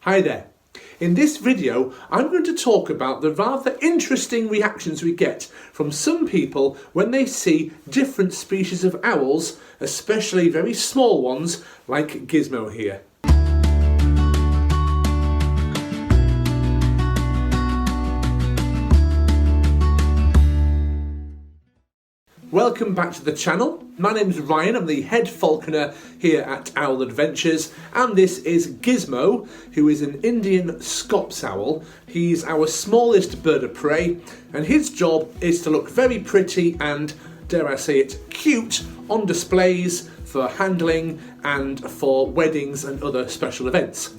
Hi there. In this video, I'm going to talk about the rather interesting reactions we get from some people when they see different species of owls, especially very small ones like Gizmo here. Welcome back to the channel. My name's Ryan, I'm the head falconer here at Owl Adventures, and this is Gizmo, who is an Indian Scops owl. He's our smallest bird of prey, and his job is to look very pretty and, dare I say it, cute on displays for handling and for weddings and other special events.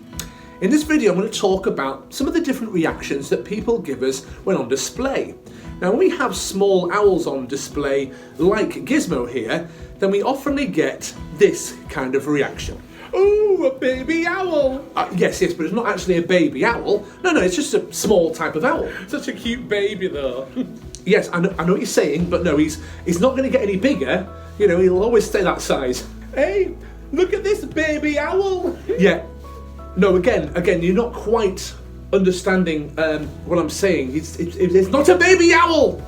In this video I'm going to talk about some of the different reactions that people give us when on display. Now when we have small owls on display like Gizmo here, then we often get this kind of reaction. Ooh, a baby owl! Yes, but it's not actually a baby owl. No, it's just a small type of owl. Such a cute baby though. Yes, I know what you're saying, but no, he's not going to get any bigger. You know, he'll always stay that size. Hey, look at this baby owl! Yeah. No, again, you're not quite understanding what I'm saying. It's not a baby owl!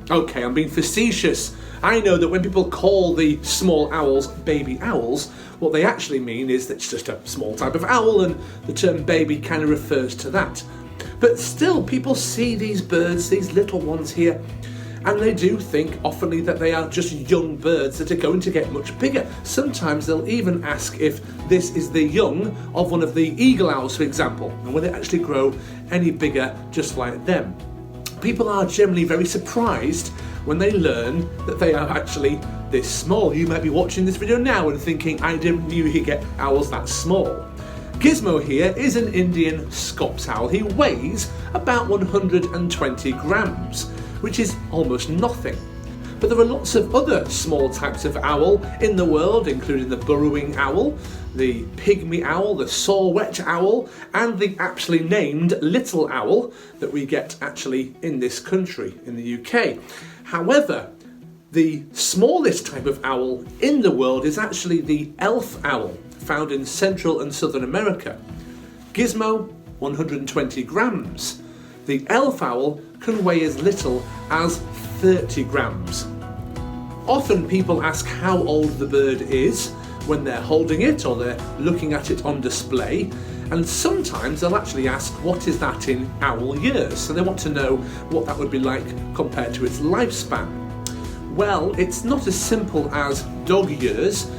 Okay, I'm being facetious. I know that when people call the small owls baby owls, what they actually mean is that it's just a small type of owl, and the term baby kind of refers to that. But still, people see these birds, these little ones here, and they do think often that they are just young birds that are going to get much bigger. Sometimes they'll even ask if this is the young of one of the eagle owls, for example, and will it actually grow any bigger just like them. People are generally very surprised when they learn that they are actually this small. You might be watching this video now and thinking, I didn't know you could get owls that small. Gizmo here is an Indian Scops owl. He weighs about 120 grams. Which is almost nothing. But there are lots of other small types of owl in the world, including the burrowing owl, the pygmy owl, the saw-whet owl, and the aptly named little owl that we get actually in this country, in the UK. However, the smallest type of owl in the world is actually the elf owl, found in Central and Southern America. Gizmo, 120 grams. The elf owl can weigh as little as 30 grams. Often people ask how old the bird is when they're holding it or they're looking at it on display, and sometimes they'll actually ask what is that in owl years, so they want to know what that would be like compared to its lifespan. Well, it's not as simple as dog years.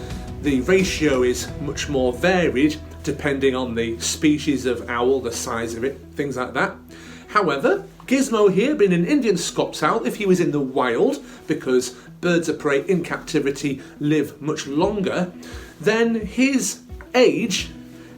The ratio is much more varied depending on the species of owl, the size of it, things like that. However, Gizmo here, being an Indian Scops owl, if he was in the wild, because birds of prey in captivity live much longer, then his age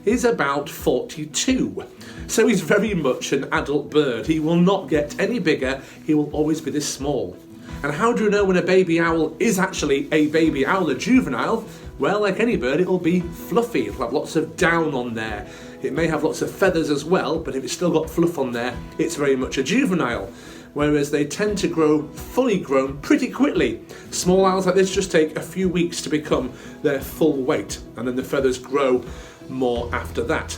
is about 42. So he's very much an adult bird. He will not get any bigger, he will always be this small. And how do you know when a baby owl is actually a baby owl, a juvenile? Well, like any bird, it'll be fluffy, it'll have lots of down on there. It may have lots of feathers as well, but if it's still got fluff on there, it's very much a juvenile. Whereas they tend to grow fully grown pretty quickly. Small owls like this just take a few weeks to become their full weight, and then the feathers grow more after that.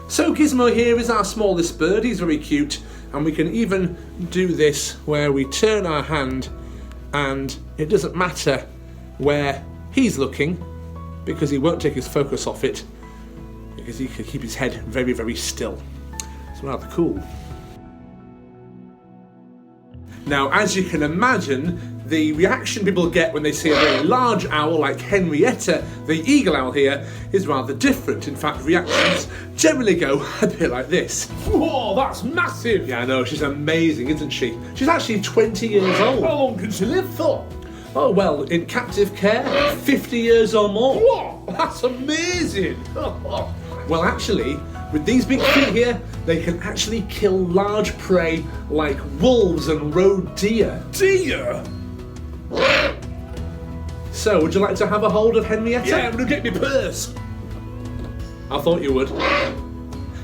So Gizmo here is our smallest bird. He's very cute, and we can even do this where we turn our hand and it doesn't matter where he's looking because he won't take his focus off it, because he can keep his head very, very still. It's rather cool. Now, as you can imagine, the reaction people get when they see a very large owl like Henrietta, the eagle owl here, is rather different. In fact, reactions generally go a bit like this. Whoa, that's massive! Yeah, I know, she's amazing, isn't she? She's actually 20 years old. How long can she live for? Oh, well, in captive care, 50 years or more. Whoa, that's amazing! Well, actually, with these big feet here, they can actually kill large prey like wolves and roe deer. Deer? So, would you like to have a hold of Henrietta? Yeah, I'm gonna get my purse. I thought you would.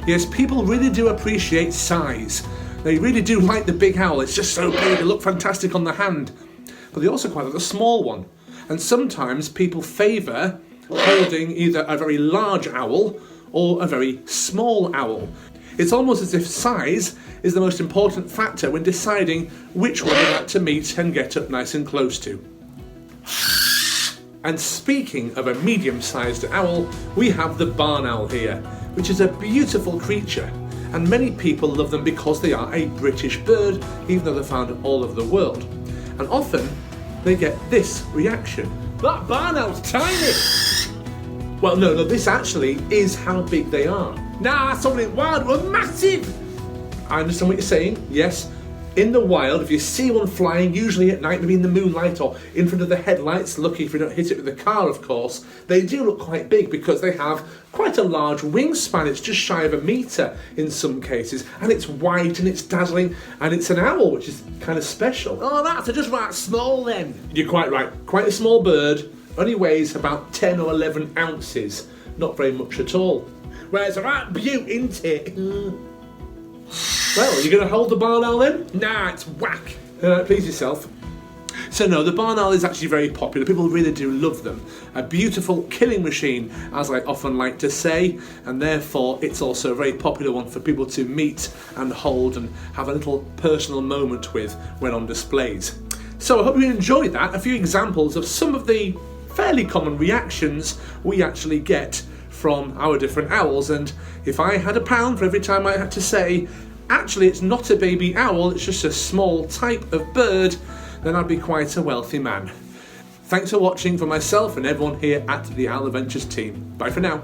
Yes, people really do appreciate size. They really do like the big owl. It's just so big, it looks fantastic on the hand. But they also quite like the small one. And sometimes people favour holding either a very large owl or a very small owl. It's almost as if size is the most important factor when deciding which one you'd like to meet and get up nice and close to. And speaking of a medium-sized owl, we have the barn owl here, which is a beautiful creature, and many people love them because they are a British bird, even though they're found all over the world. And often they get this reaction. That barn owl's tiny. Well, no, this actually is how big they are. Nah, I saw it wild. We're massive. I understand what you're saying, yes. In the wild, if you see one flying, usually at night, maybe in the moonlight or in front of the headlights, lucky if you don't hit it with the car, of course, they do look quite big because they have quite a large wingspan. It's just shy of a metre in some cases, and it's white and it's dazzling, and it's an owl, which is kind of special. Oh, that's just right small then. You're quite right. Quite a small bird, only weighs about 10 or 11 ounces. Not very much at all. Well, it's a right beaut, isn't it? Well, are you going to hold the barn owl then? Nah, it's whack. Please yourself. So no, the barn owl is actually very popular. People really do love them. A beautiful killing machine, as I often like to say, and therefore it's also a very popular one for people to meet and hold and have a little personal moment with when on displays. So I hope you enjoyed that. A few examples of some of the fairly common reactions we actually get from our different owls, and if I had £1 for every time I had to say, actually it's not a baby owl, it's just a small type of bird, then I'd be quite a wealthy man. Thanks for watching from myself and everyone here at the Owl Adventures team. Bye for now.